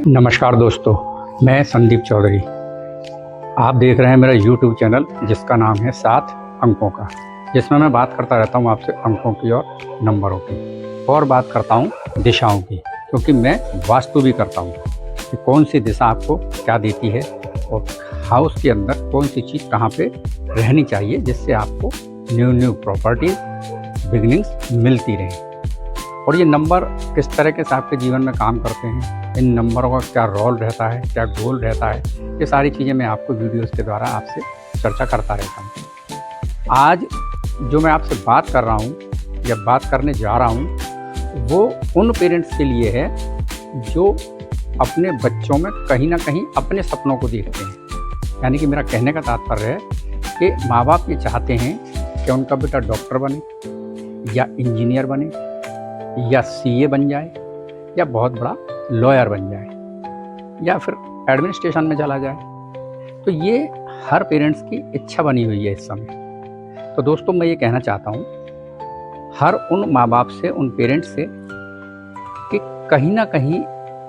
नमस्कार दोस्तों, मैं संदीप चौधरी। आप देख रहे हैं मेरा YouTube चैनल जिसका नाम है 7 अंकों का, जिसमें मैं बात करता रहता हूँ आपसे अंकों की और नंबरों की, और बात करता हूँ दिशाओं की, क्योंकि मैं वास्तु भी करता हूँ कि कौन सी दिशा आपको क्या देती है और हाउस के अंदर कौन सी चीज़ कहाँ पे रहनी चाहिए, जिससे आपको न्यू प्रॉपर्टीज बिगनिंग्स मिलती रहें। और ये नंबर किस तरीके से आपके जीवन में काम करते हैं, इन नंबरों का क्या रोल रहता है, क्या गोल रहता है, ये सारी चीज़ें मैं आपको वीडियोस के द्वारा आपसे चर्चा करता रहता हूँ। आज जो मैं आपसे बात कर रहा हूँ या बात करने जा रहा हूँ वो उन पेरेंट्स के लिए है जो अपने बच्चों में कहीं ना कहीं अपने सपनों को देखते हैं। यानी कि मेरा कहने का तात्पर्य है कि माँ बाप ये चाहते हैं कि उनका बेटा डॉक्टर बने या इंजीनियर बने या सीए बन जाए या बहुत बड़ा लॉयर बन जाए या फिर एडमिनिस्ट्रेशन में चला जाए। तो ये हर पेरेंट्स की इच्छा बनी हुई है इस समय। तो दोस्तों, मैं ये कहना चाहता हूँ हर उन माँ बाप से, उन पेरेंट्स से, कि कहीं ना कहीं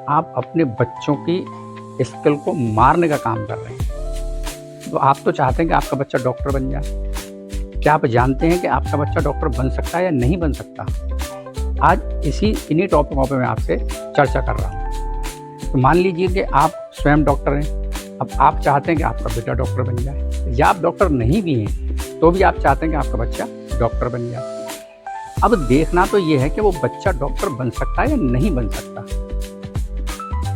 आप अपने बच्चों की स्किल को मारने का काम कर रहे हैं। तो आप तो चाहते हैं कि आपका बच्चा डॉक्टर बन जाए। क्या आप जानते हैं कि आपका बच्चा डॉक्टर बन सकता है या नहीं बन सकता? आज इन्हीं टॉपिकों पे मैं आपसे चर्चा कर रहा हूँ। तो मान लीजिए कि आप स्वयं डॉक्टर हैं। अब आप चाहते हैं कि आपका बेटा डॉक्टर बन जाए, या आप डॉक्टर नहीं भी हैं तो भी आप चाहते हैं कि आपका बच्चा डॉक्टर बन जाए। अब देखना तो ये है कि वो बच्चा डॉक्टर बन सकता है या नहीं बन सकता।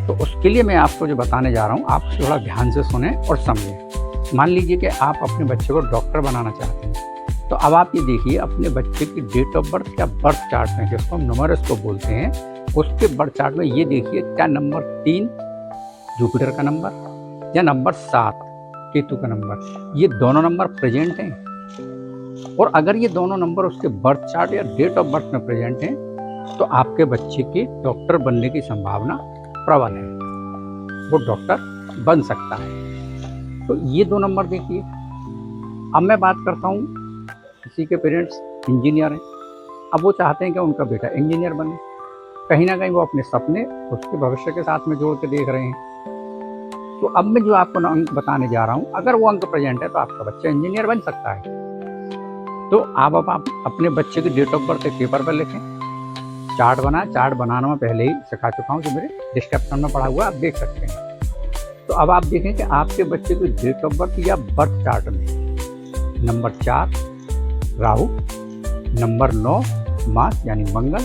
तो उसके लिए मैं आपको जो बताने जा रहा हूँ, आप थोड़ा ध्यान से सुने और समझें। मान लीजिए कि आप अपने बच्चे को डॉक्टर बनाना चाहते हैं, तो अब आप ये देखिए अपने बच्चे की डेट ऑफ बर्थ या बर्थ चार्ट में, जिसको हम न्यूमेरोस्कोप बोलते हैं, उसके बर्थ चार्ट में ये देखिए क्या नंबर 3 जुपिटर का नंबर या नंबर 7 केतु का नंबर, ये दोनों नंबर प्रेजेंट हैं। और अगर ये दोनों नंबर उसके बर्थ चार्ट या डेट ऑफ बर्थ में प्रेजेंट हैं तो आपके बच्चे की डॉक्टर बनने की संभावना प्रबल है, वो डॉक्टर बन सकता है। तो ये 2 नंबर देखिए। अब मैं बात करता हूँ किसी के पेरेंट्स इंजीनियर हैं। अब वो चाहते हैं कि उनका बेटा इंजीनियर बने। कहीं ना कहीं वो अपने सपने उसके भविष्य के साथ में जोड़ के देख रहे हैं। तो अब मैं जो आपको अंक बताने जा रहा हूँ, अगर वो अंक प्रेजेंट है तो आपका बच्चा इंजीनियर बन सकता है। तो आप अपने बच्चे की डेट ऑफ बर्थ एक पेपर पर लिखें, चार्ट बनाना मैं पहले ही सिखा चुका हूँ, जो मेरे डिस्क्रिप्शन में पढ़ा हुआ आप देख सकते हैं। तो अब आप देखें कि आपके बच्चे की डेट ऑफ बर्थ या बर्थ चार्ट में नंबर 4 राहु, नंबर 9 मार्स यानी मंगल,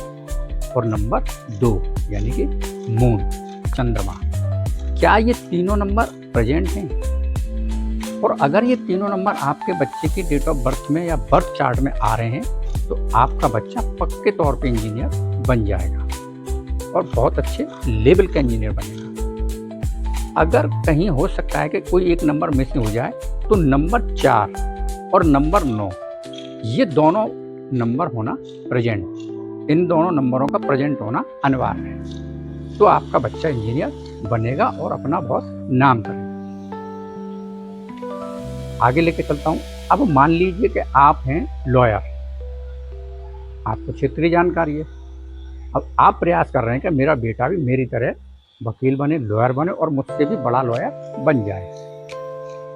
और नंबर 2 यानी कि मून चंद्रमा, क्या ये तीनों नंबर प्रेजेंट हैं? और अगर ये तीनों नंबर आपके बच्चे की डेट ऑफ बर्थ में या बर्थ चार्ट में आ रहे हैं तो आपका बच्चा पक्के तौर पे इंजीनियर बन जाएगा और बहुत अच्छे लेवल का इंजीनियर बनेगा। अगर कहीं हो सकता है कि कोई एक नंबर मिस हो जाए तो नंबर 4 और नंबर 9, ये दोनों नंबर होना प्रेजेंट, इन दोनों नंबरों का प्रेजेंट होना अनिवार्य है। तो आपका बच्चा इंजीनियर बनेगा और अपना बहुत नाम करेगा। आगे लेके चलता हूँ। अब मान लीजिए कि आप हैं लॉयर, आपको क्षेत्रीय जानकारी है। अब आप प्रयास कर रहे हैं कि मेरा बेटा भी मेरी तरह वकील बने, लॉयर बने और मुझसे भी बड़ा लॉयर बन जाए।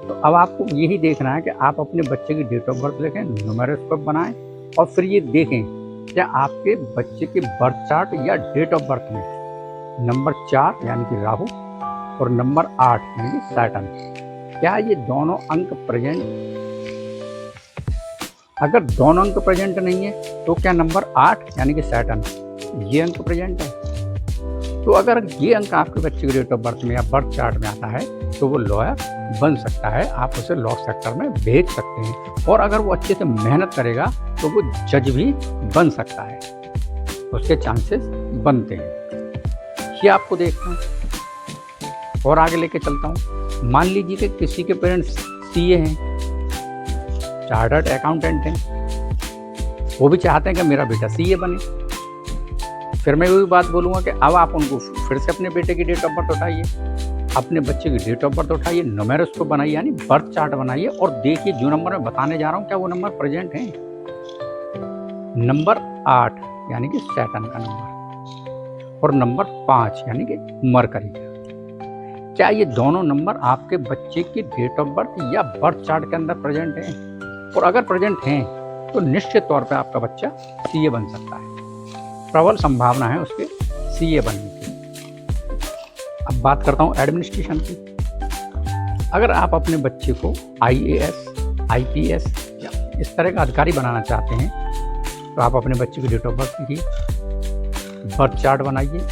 तो अब आपको यही देखना है कि आप अपने बच्चे की डेट ऑफ बर्थ लिखें, न्यूमेरोस्कोप बनाएं और फिर ये देखें क्या आपके बच्चे के बर्थ चार्ट या डेट ऑफ बर्थ में नंबर 4 यानी कि राहु और नंबर 8 यानी कि सैटर्न, क्या ये दोनों अंक प्रेजेंट? अगर दोनों अंक प्रेजेंट नहीं है तो क्या नंबर 8 यानी कि सैटर्न ये अंक प्रेजेंट है? तो अगर ये अंक आपके बच्चे के डेट ऑफ बर्थ में या बर्थ चार्ट में आता है तो वो लॉयर बन सकता है, आप उसे लॉ सेक्टर में भेज सकते हैं। और अगर वो अच्छे से मेहनत करेगा तो वो जज भी बन सकता है, उसके चांसेस बनते हैं। ये आपको देखना है। और आगे लेके चलता हूँ। मान लीजिए कि किसी के पेरेंट्स सीए हैं, चार्टर्ड अकाउंटेंट हैं, वो भी चाहते हैं कि मेरा बेटा सीए बने। फिर मैं वही बात बोलूँगा कि अब आप उनको फिर से अपने बेटे की डेट ऑफ बर्थ उठाइए, अपने बच्चे की डेट ऑफ बर्थ उठाइए, न्यूमेरोस्कोप बनाइए यानी बर्थ चार्ट बनाइए और देखिए जो नंबर मैं बताने जा रहा हूँ क्या वो नंबर प्रेजेंट हैं। नंबर 8 यानी कि सैटर्न का नंबर और नंबर 5 यानी कि मरकरी का। क्या ये दोनों नंबर आपके बच्चे की डेट ऑफ बर्थ या बर्थ चार्ट के अंदर प्रेजेंट हैं? और अगर प्रेजेंट हैं तो निश्चित तौर पे आपका बच्चा सीए बन सकता है। प्रबल संभावना है उसके सीए बनने की। अब बात करता हूँ एडमिनिस्ट्रेशन की। अगर आप अपने बच्चे को आईएएस, आईपीएस या इस तरह का अधिकारी बनाना चाहते हैं तो आप अपने बच्चे की डेट ऑफ बर्थ लिखिए, बर्थ चार्ट बनाइए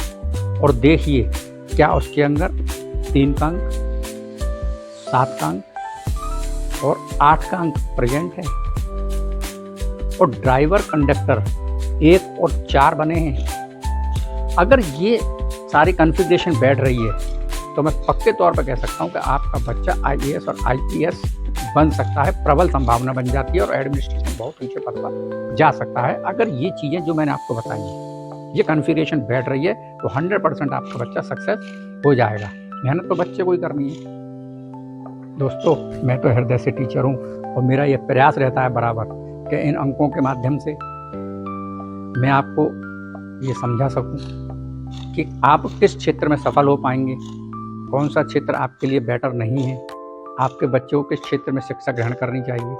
और देखिए क्या उसके अंदर 3 का अंक, 7 का अंक और 8 का अंक प्रेजेंट है और ड्राइवर, कंडक्टर 1 और 4 बने हैं। अगर ये सारी कॉन्फ़िगरेशन बैठ रही है तो मैं पक्के तौर पर कह सकता हूँ कि आपका बच्चा आईएएस और आईपीएस बन सकता है। प्रबल संभावना बन जाती है और एडमिनिस्ट्रेशन बहुत ऊंचे पद पर जा सकता है। अगर ये चीज़ें जो मैंने आपको बताई हैं, ये कॉन्फ़िगरेशन बैठ रही है तो 100% आपका बच्चा सक्सेस हो जाएगा। मेहनत तो बच्चे को ही करनी है। दोस्तों, मैं तो हृदय से टीचर हूँ और मेरा ये प्रयास रहता है बराबर कि इन अंकों के माध्यम से मैं आपको ये समझा सकूं कि आप किस क्षेत्र में सफल हो पाएंगे, कौन सा क्षेत्र आपके लिए बेटर नहीं है, आपके बच्चे को किस क्षेत्र में शिक्षा ग्रहण करनी चाहिए।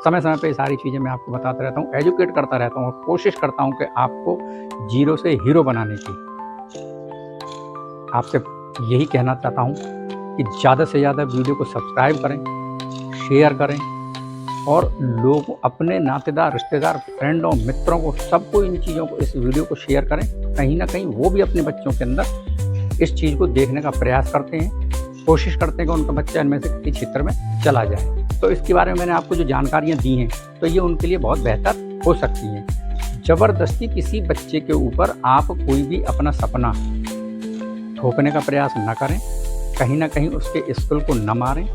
समय समय पे ये सारी चीज़ें मैं आपको बताता रहता हूँ, एजुकेट करता रहता हूँ और कोशिश करता हूँ कि आपको जीरो से हीरो बनाने की। आपसे यही कहना चाहता हूँ कि ज़्यादा से ज़्यादा वीडियो को सब्सक्राइब करें, शेयर करें और लोग अपने नातेदार, रिश्तेदार, फ्रेंड और मित्रों को, सबको इन चीज़ों को, इस वीडियो को शेयर करें। कहीं ना कहीं वो भी अपने बच्चों के अंदर इस चीज़ को देखने का प्रयास करते हैं, कोशिश करते हैं कि उनका बच्चा इनमें से किसी क्षेत्र में चला जाए। तो इसके बारे में मैंने आपको जो जानकारियाँ दी हैं तो ये उनके लिए बहुत बेहतर हो सकती हैं। ज़बरदस्ती किसी बच्चे के ऊपर आप कोई भी अपना सपना थोपने का प्रयास न करें, कहीं ना कहीं उसके स्किल को न मारें,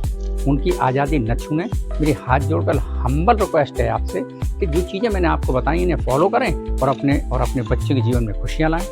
उनकी आज़ादी न छूने। मेरी हाथ जोड़कर हम्बल रिक्वेस्ट है आपसे कि जो चीज़ें मैंने आपको बताई इन्हें फॉलो करें और अपने बच्चे के जीवन में खुशियाँ लाएं।